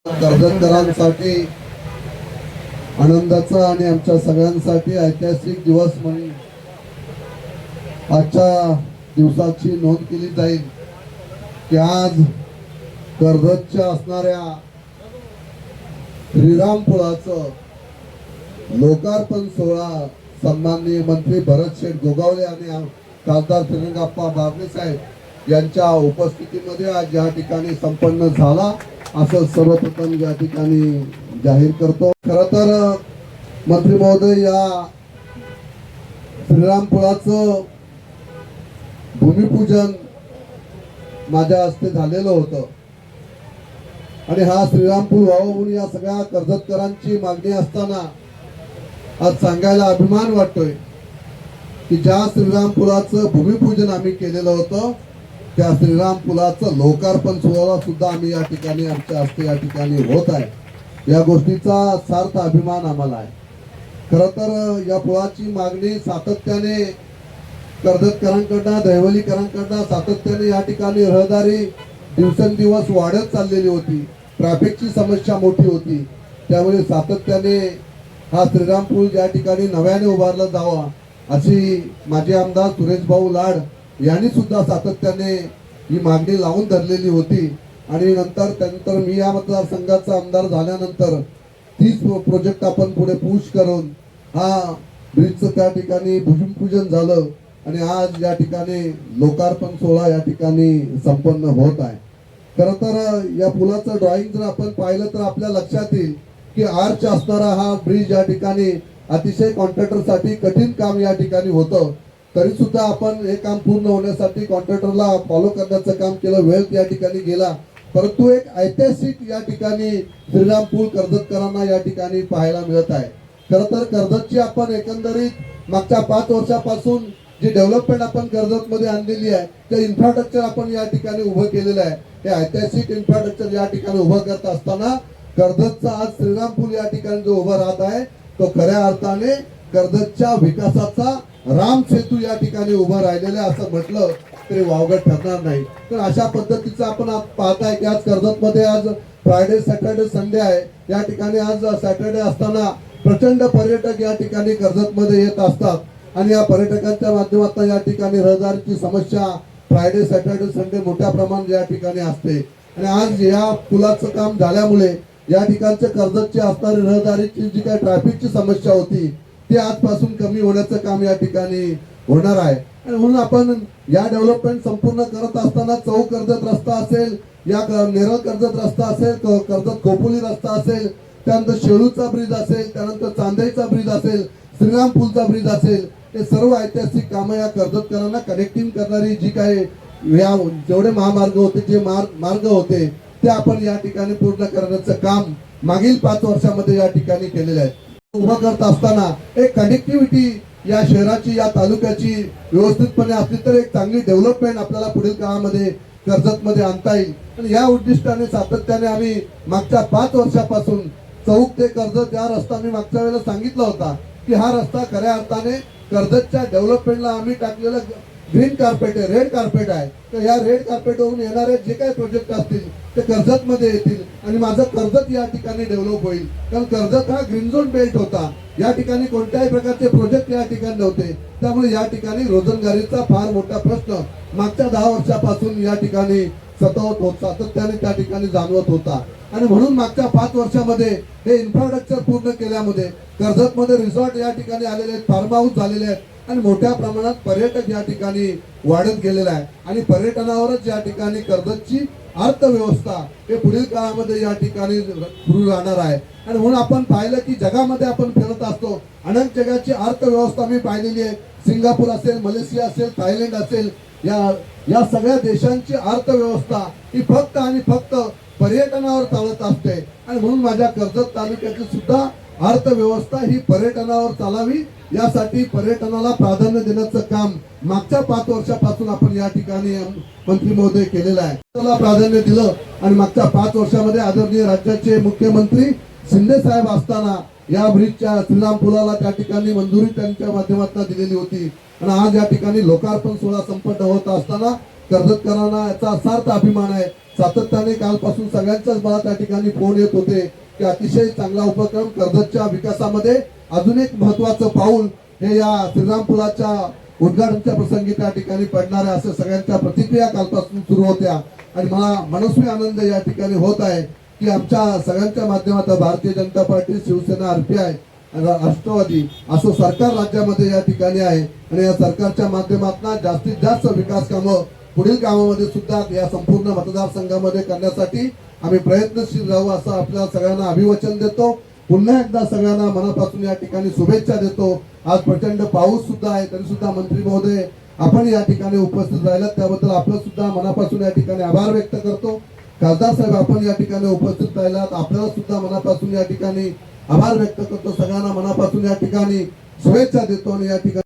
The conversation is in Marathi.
कर्जतकरांसाठी आनंदाचा आणि आमच्या सगळ्यांसाठी ऐतिहासिक दिवस म्हणून आजच्या दिवसाची नोंद केली जाईल की आज कर्जतच्या असणाऱ्या श्रीराम पुलाचं लोकार्पण सोहळा सन्माननीय मंत्री भरत शेठ गोगावले आणि खासदार श्रीरंगाप्पा बारणे साहेब यांच्या उपस्थितीमध्ये आज या ठिकाणी संपन्न झाला असं सर्वप्रथम या ठिकाणी जाहीर करतो। खरं तर मंत्री महोदय या श्रीराम पुलाचं भूमिपूजन माझ्या हस्ते झालेलं होतं आणि हा श्रीराम पूल व्हावा म्हणून या सगळ्या कर्जतकरांची मागणी असताना आज सांगायला अभिमान वाटतोय की ज्या श्रीराम पुलाचं भूमिपूजन आम्ही केलेलं होतं त्या श्रीराम पुलाचं लोकार्पण सोहळा सुद्धा आम्ही या ठिकाणी आमच्या हस्ते या ठिकाणी होत आहे। या गोष्टीचा सार्थ अभिमान आम्हाला आहे। खरं तर या पुलाची मागणी सातत्याने कर्जतकरांकडनं दहिवलीकरांकडनं सातत्याने या ठिकाणी रहदारी दिवसेंदिवस वाढत चाललेली होती। ट्रॅफिकची समस्या मोठी होती, त्यामुळे सातत्याने हा श्रीराम पूल या ठिकाणी नव्याने उभारला जावा अशी माजी आमदार सुरेश भाऊ लाड यांनी सुद्धा सातत्याने ही मागणी लावून धरलेली होती आणि त्यानंतर मी या मतदारसंघाचा आमदार झाल्यानंतर 30 प्रोजेक्ट आपण पुढे पुश करून हा ब्रिजचं त्या ठिकाणी भूमिपूजन झालं आणि आज या ठिकाणी लोकार्पण सोहळा या ठिकाणी संपन्न होत आहे। खरं तर या पुलाचं ड्रॉइंग जर आपण पाहिलं तर आपल्या लक्षात येईल की आर्च असणारा हा ब्रिज या ठिकाणी अतिशय कॉन्ट्रॅक्टरसाठी कठीण काम या ठिकाणी होतं, तरी सुद्धा आपण हे काम पूर्ण होण्यासाठी कॉन्ट्रॅक्टरला फॉलो करण्याचं काम केलं, वेळ या ठिकाणी गेला, परंतु एक ऐतिहासिक या ठिकाणी श्रीराम पूल कर्जतकरांना या ठिकाणी पाहायला मिळत आहे। खरं तर कर्जतची आपण एकंदरीत मागच्या 5 वर्षापासून जी डेव्हलपमेंट आपण कर्जतमध्ये आणलेली आहे ते इन्फ्रास्ट्रक्चर आपण या ठिकाणी उभं केलेलं आहे। हे ऐतिहासिक इन्फ्रास्ट्रक्चर या ठिकाणी उभं करत असताना कर्जतचा आज श्रीराम पूल या ठिकाणी जो उभा राहत आहे तो खऱ्या अर्थाने कर्जतच्या विकासाचा राम सेतू या ठिकाणी उभा राहिलेला असं म्हटलं तरी वावगं ठरणार नाही। तर अशा पद्धतीचं आपण पाहताय की आज कर्जतमध्ये आज फ्रायडे सॅटर्डे संडे आहे, या ठिकाणी आज सॅटर्डे असताना प्रचंड पर्यटक या ठिकाणी कर्जतमध्ये येत असतात आणि या पर्यटकांच्या माध्यमातून या ठिकाणी रहदारीची समस्या फ्रायडे सॅटर्डे संडे मोठ्या प्रमाणात या ठिकाणी असते आणि आज या पुलाचं काम झाल्यामुळे या ठिकाणच्या कर्जतची असणारी रहदारीची जी काही ट्रॅफिकची समस्या होती ती आजपासून कमी होण्याचं काम या ठिकाणी होणार आहे। आणि म्हणून आपण या डेव्हलपमेंट संपूर्ण करत असताना चौक कर्जत रस्ता असेल, या नेरळ कर्जत रस्ता असेल, कर्जत खोपोली रस्ता असेल, त्यानंतर शेळूचा ब्रिज असेल, त्यानंतर चांदेचा ब्रिज असेल, श्रीराम पूलचा ब्रिज असेल, हे सर्व ऐतिहासिक कामं या कर्जतकरांना कनेक्टिंग करणारी जी काही या जेवढे महामार्ग होते जे मार्ग होते ते आपण या ठिकाणी पूर्ण करण्याचं काम मागील 5 वर्षामध्ये या ठिकाणी केलेलं आहे। उभं करत असताना एक कनेक्टिव्हिटी या शहराची या तालुक्याची व्यवस्थितपणे असली तर एक चांगली डेव्हलपमेंट आपल्याला पुढील काळामध्ये कर्जतमध्ये आणता येईल आणि या उद्दिष्टाने सातत्याने आम्ही मागच्या 5 वर्षापासून चौक ते कर्जत या रस्ता मी मागच्या वेळेला सांगितला होता की हा रस्ता खऱ्या अर्थाने कर्जतच्या डेव्हलपमेंटला आम्ही टाकलेलं ग्रीन कार्पेट आहे, रेड कार्पेट आहे। तर या रेड कार्पेटवरून येणारे जे काही प्रोजेक्ट असतील ते कर्जतमध्ये येतील आणि माझं कर्जत या ठिकाणी डेव्हलप होईल, कारण कर्जत हा ग्रीन झोन बेल्ट होता, या ठिकाणी कोणत्याही प्रकारचे प्रोजेक्ट या ठिकाणी नव्हते, त्यामुळे या ठिकाणी रोजंदारीचा फार मोठा प्रश्न मागच्या 10 वर्षापासून या ठिकाणी सातत्याने त्या ठिकाणी जाणवत होता आणि म्हणून मागच्या 5 वर्षामध्ये हे इन्फ्रास्ट्रक्चर पूर्ण केल्यामध्ये कर्जतमध्ये रिसॉर्ट या ठिकाणी आलेले आहेत, फार्म हाऊस झालेले आहेत आणि मोठ्या प्रमाणात पर्यटक या ठिकाणी वाढत गेलेला आहे आणि पर्यटनावरच या ठिकाणी कर्जतची अर्थव्यवस्था हे पुढील काळामध्ये या ठिकाणी सुरू राहणार आहे। आणि म्हणून आपण पाहिलं की जगामध्ये आपण फिरत असतो, अनेक जगाची अर्थव्यवस्था मी पाहिलेली आहे, सिंगापूर असेल, मलेशिया असेल, थायलंड असेल, या सगळ्या देशांची अर्थव्यवस्था ही फक्त आणि फक्त पर्यटनावर चालत असते आणि म्हणून माझ्या कर्जत तालुक्याची सुद्धा अर्थव्यवस्था ही पर्यटनावर चालावी यासाठी पर्यटनाला प्राधान्य देण्याचं काम मागच्या 5 वर्षापासून आपण या ठिकाणी मंत्री महोदय केलेलं आहे। त्याला प्राधान्य दिलं आणि मागच्या 5 वर्षामध्ये आदरणीय राज्याचे मुख्यमंत्री शिंदे साहेब असताना या ब्रिजच्या श्रीराम पुलाला त्या ठिकाणी मंजुरी त्यांच्या माध्यमातून दिलेली होती आणि आज या ठिकाणी लोकार्पण सोहळा संपन्न होत असताना कर्जतकरांना याचा सार्थ अभिमान आहे। सातत्याने कालपासून सगळ्यांच्याच मला त्या ठिकाणी फोन येत होते की अतिशय चांगला उपक्रम, कर्जतच्या विकासामध्ये अजून एक महत्वाचं पाऊल हे या श्रीरामपुलाच्या उद्घाटनाच्या प्रसंगी त्या ठिकाणी पडणार आहे, असे सगळ्यांच्या प्रतिक्रिया कालपासून सुरू होत्या. आणि मला मनस्वी आनंद या ठिकाणी होत आहे की आमच्या सगळ्यांच्या माध्यमातून भारतीय जनता पार्टी, शिवसेना, RPI, राष्ट्रवादी असं सरकार राज्यामध्ये या ठिकाणी आहे आणि या सरकारच्या माध्यमातून जास्तीत जास्त विकास कामं पुढील कामामध्ये सुद्धा या संपूर्ण मतदारसंघामध्ये करण्यासाठी आम्ही प्रयत्नशील राहू असं आपल्या सगळ्यांना अभिवचन देतो. पुन्हा एकदा सगळ्यांना मनापासून या ठिकाणी शुभेच्छा देतो. आज प्रचंड पाऊस सुद्धा आहे तरी सुद्धा मंत्री महोदय आपण या ठिकाणी उपस्थित राहिलात त्याबद्दल आपलं सुद्धा मनापासून या ठिकाणी आभार व्यक्त करतो. खासदार साहेब आपण या ठिकाणी उपस्थित राहिलात आपल्याला सुद्धा मनापासून या ठिकाणी आभार व्यक्त करतो. सगळ्यांना मनापासून या ठिकाणी शुभेच्छा देतो आणि या ठिकाणी